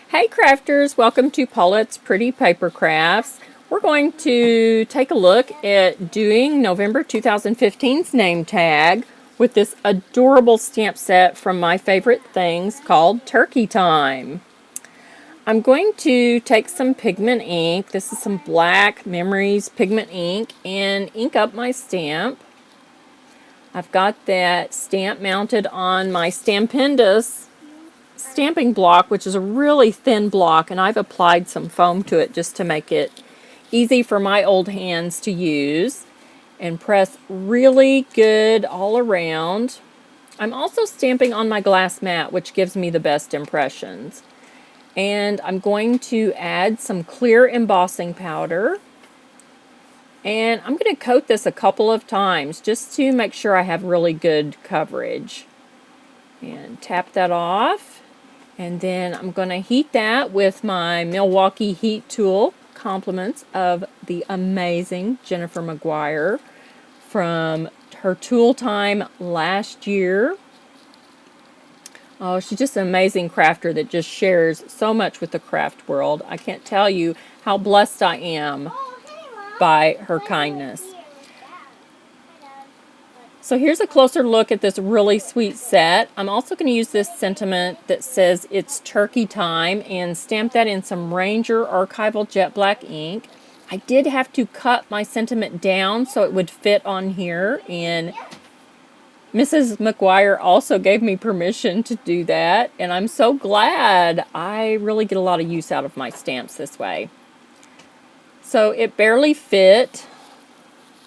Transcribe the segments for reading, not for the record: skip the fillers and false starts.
Hey crafters, welcome to Paulette's Pretty Paper Crafts. We're going to take a look at doing November 2015's name tag with this adorable stamp set from My Favorite Things called Turkey Time. I'm going to take some pigment ink. This is some Black Memories pigment ink and ink up my stamp. I've got that stamp mounted on my Stampin'UP stamping block, which is a really thin block, and I've applied some foam to it just to make it easy for my old hands to use, and press really good all around. I'm also stamping on my glass mat, which gives me the best impressions. And I'm going to add some clear embossing powder, and I'm going to coat this a couple of times just to make sure I have really good coverage. And tap that off. And then I'm going to heat that with my Milwaukee heat tool. Compliments of the amazing Jennifer McGuire from her tool time last year. Oh, she's just an amazing crafter that just shares so much with the craft world. I can't tell you how blessed I am by her kindness. So here's a closer look at this really sweet set. I'm also going to use this sentiment that says it's turkey time and stamp that in some Ranger Archival Jet Black ink. I did have to cut my sentiment down so it would fit on here, and Mrs. McGuire also gave me permission to do that, and I'm so glad. I really get a lot of use out of my stamps this way. So it barely fit,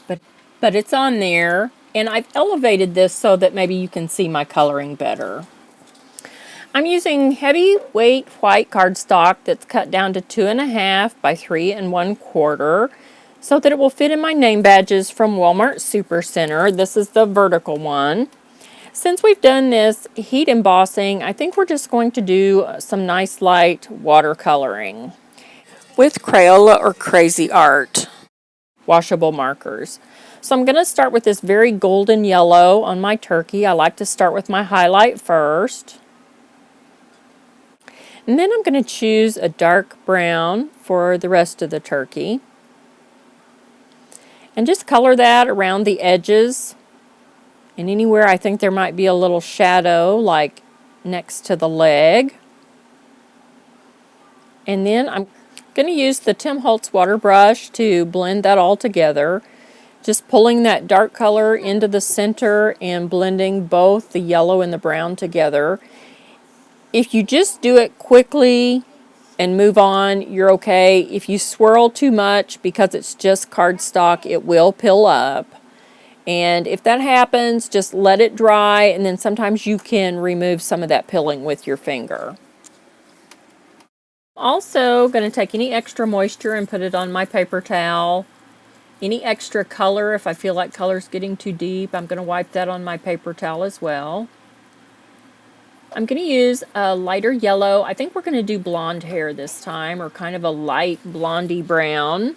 but it's on there. And I've elevated this so that maybe you can see my coloring better. I'm using heavyweight white cardstock that's cut down to 2.5 by 3 1/4 so that it will fit in my name badges from Wal-Mart Super Center. This is the vertical one. Since we've done this heat embossing, I think we're just going to do some nice light watercoloring with Crayola or Cra-Z-art washable markers. So I'm going to start with this very golden yellow on my turkey. I like to start with my highlight first. And then I'm going to choose a dark brown for the rest of the turkey. And just color that around the edges. And anywhere I think there might be a little shadow, like next to the leg. And then I'm going to use the Tim Holtz water brush to blend that all together. Just pulling that dark color into the center and blending both the yellow and the brown together. If you just do it quickly and move on, you're okay. If you swirl too much because it's just cardstock, it will pill up. And if that happens, just let it dry, and then sometimes you can remove some of that pilling with your finger. Also, going to take any extra moisture and put it on my paper towel. Any extra color, if I feel like color's getting too deep, I'm going to wipe that on my paper towel as well. I'm going to use a lighter yellow. I think we're going to do blonde hair this time, or kind of a light blondie brown.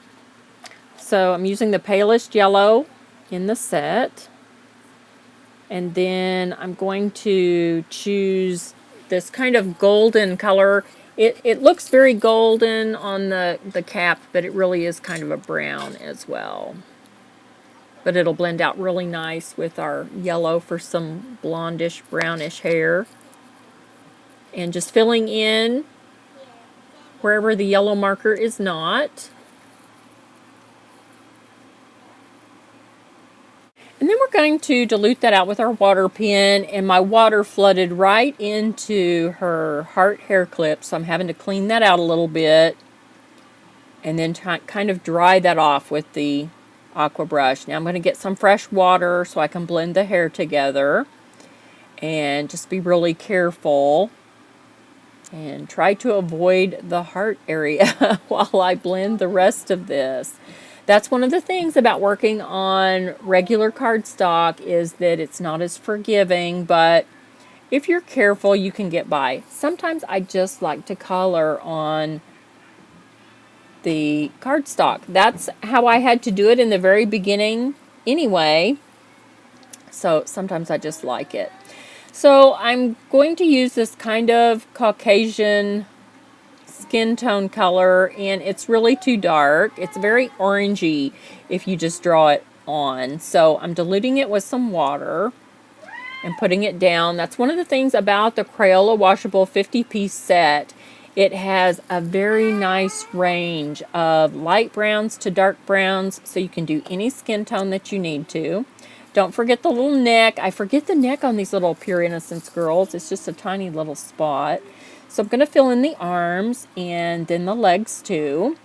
So I'm using the palest yellow in the set. And then I'm going to choose this kind of golden color. It looks very golden on the cap, but it really is kind of a brown as well. But it'll blend out really nice with our yellow for some blondish, brownish hair. And just filling in wherever the yellow marker is not. And then we're going to dilute that out with our water pen, and my water flooded right into her heart hair clip, so I'm having to clean that out a little bit and then kind of dry that off with the aqua brush. Now I'm going to get some fresh water so I can blend the hair together, and just be really careful and try to avoid the heart area while I blend the rest of this. That's one of the things about working on regular cardstock, is that it's not as forgiving, but if you're careful, you can get by. Sometimes I just like to color on the cardstock. That's how I had to do it in the very beginning anyway, so sometimes I just like it. So I'm going to use this kind of Caucasian skin tone color, and it's really too dark. It's very orangey if you just draw it on. So I'm diluting it with some water and putting it down. That's one of the things about the Crayola washable 50-piece set. It has a very nice range of light browns to dark browns, so you can do any skin tone that you need to. Don't forget the little neck. I forget the neck on these little Pure Innocence girls. It's just a tiny little spot. So I'm going to fill in the arms and then the legs too.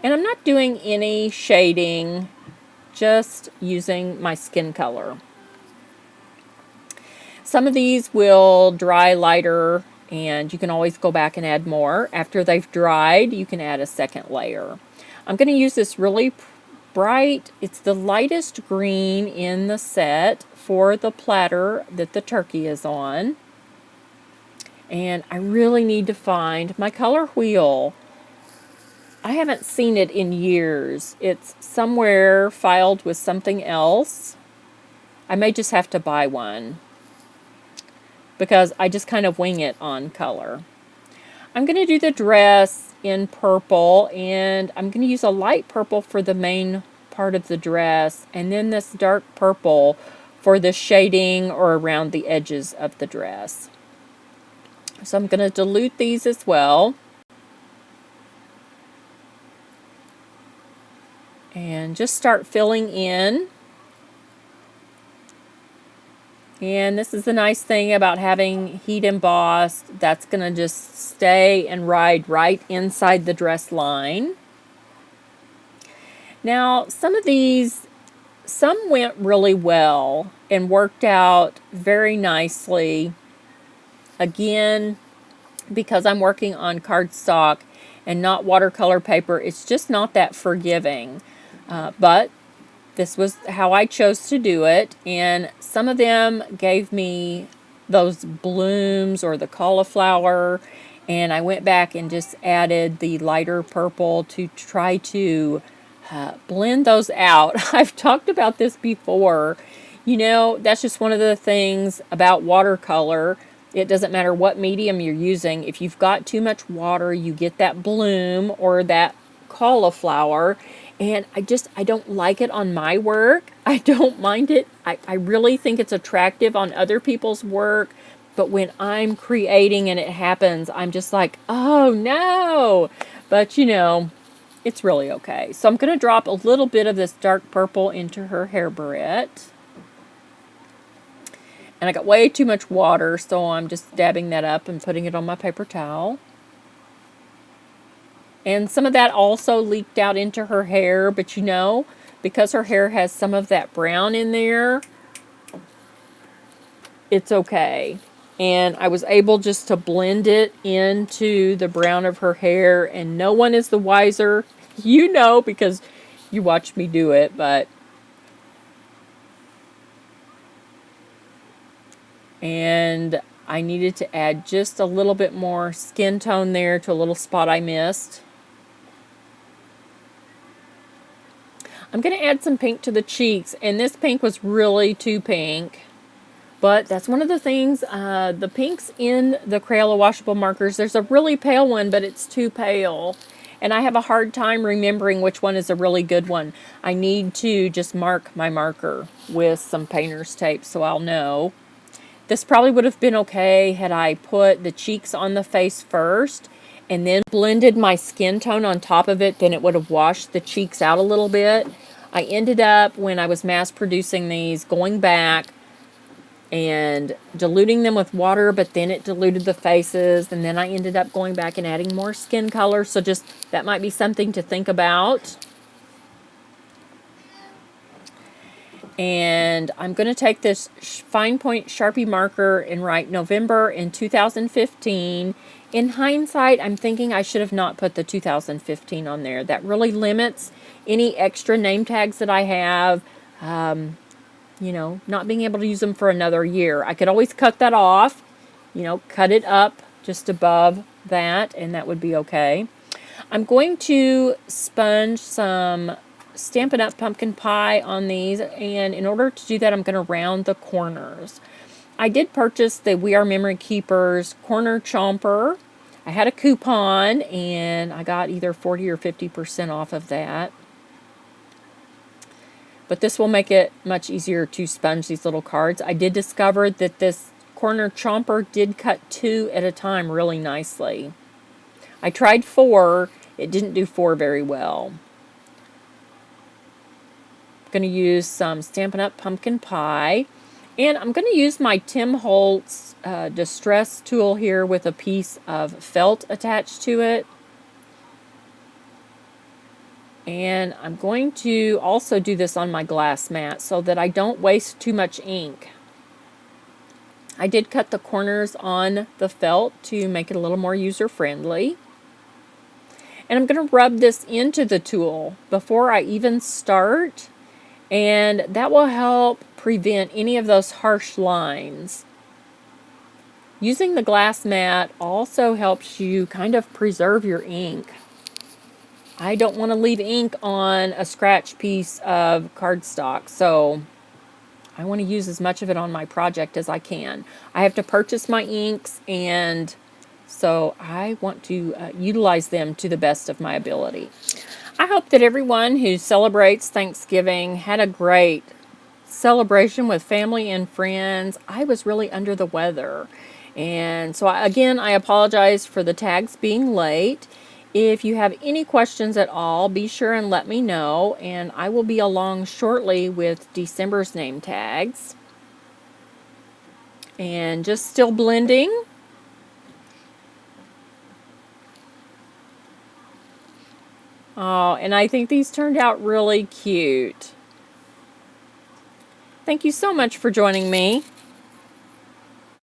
And I'm not doing any shading, just using my skin color. Some of these will dry lighter, and you can always go back and add more. After they've dried, you can add a second layer. I'm going to use this really bright, it's the lightest green in the set for the platter that the turkey is on. And I really need to find my color wheel. I haven't seen it in years. It's somewhere filed with something else. I may just have to buy one, because I just kind of wing it on color. I'm going to do the dress in purple, and I'm going to use a light purple for the main part of the dress, and then this dark purple for the shading or around the edges of the dress. So I'm going to dilute these as well. And just start filling in. And this is the nice thing about having heat embossed. That's going to just stay and ride right inside the dress line. Now, some of these, some went really well and worked out very nicely. Again, because I'm working on cardstock and not watercolor paper, it's just not that forgiving. But this was how I chose to do it, and some of them gave me those blooms or the cauliflower, and I went back and just added the lighter purple to try to blend those out. I've talked about this before. You know, that's just one of the things about watercolor. It doesn't matter what medium you're using. If you've got too much water, you get that bloom or that cauliflower. And I don't like it on my work. I don't mind it. I really think it's attractive on other people's work. But when I'm creating and it happens, I'm just like, oh no. But you know, it's really okay. So I'm going to drop a little bit of this dark purple into her hair barrette. And I got way too much water, so I'm just dabbing that up and putting it on my paper towel. And some of that also leaked out into her hair, but you know, because her hair has some of that brown in there, it's okay. And I was able just to blend it into the brown of her hair, and no one is the wiser. You know, because you watched me do it, but... And I needed to add just a little bit more skin tone there to a little spot I missed. I'm going to add some pink to the cheeks, and this pink was really too pink. But that's one of the things, the pinks in the Crayola washable markers, there's a really pale one, but it's too pale. And I have a hard time remembering which one is a really good one. I need to just mark my marker with some painter's tape so I'll know. This probably would have been okay had I put the cheeks on the face first and then blended my skin tone on top of it. Then it would have washed the cheeks out a little bit. I ended up, when I was mass producing these, going back and diluting them with water, but then it diluted the faces, and then I ended up going back and adding more skin color. So just, that might be something to think about. And I'm going to take this fine point Sharpie marker and write November in 2015. In hindsight, I'm thinking I should have not put the 2015 on there. That really limits any extra name tags that I have, you know, not being able to use them for another year. I could always cut that off, you know, cut it up just above that, and that would be okay. I'm going to sponge some Stampin' Up! Pumpkin pie on these, and in order to do that, I'm going to round the corners. I did purchase the WeR Memorie Keepers corner chomper. I had a coupon and I got either 40 or 50% off of that. But this will make it much easier to sponge these little cards. I did discover that this corner chomper did cut 2 at a time really nicely. I tried 4. It didn't do 4 very well. I'm going to use some Stampin' Up! Pumpkin Pie. And I'm going to use my Tim Holtz distress tool here with a piece of felt attached to it. And I'm going to also do this on my glass mat so that I don't waste too much ink. I did cut the corners on the felt to make it a little more user-friendly. And I'm going to rub this into the tool before I even start. And that will help prevent any of those harsh lines. Using the glass mat also helps you kind of preserve your ink. I don't want to leave ink on a scratch piece of cardstock, so I want to use as much of it on my project as I can. I have to purchase my inks, and so I want to utilize them to the best of my ability. I hope that everyone who celebrates Thanksgiving had a great celebration with family and friends. I was really under the weather, and so again, I apologize for the tags being late. If you have any questions at all, be sure and let me know, and I will be along shortly with December's name tags. And just still blending. Oh, and I think these turned out really cute. Thank you so much for joining me.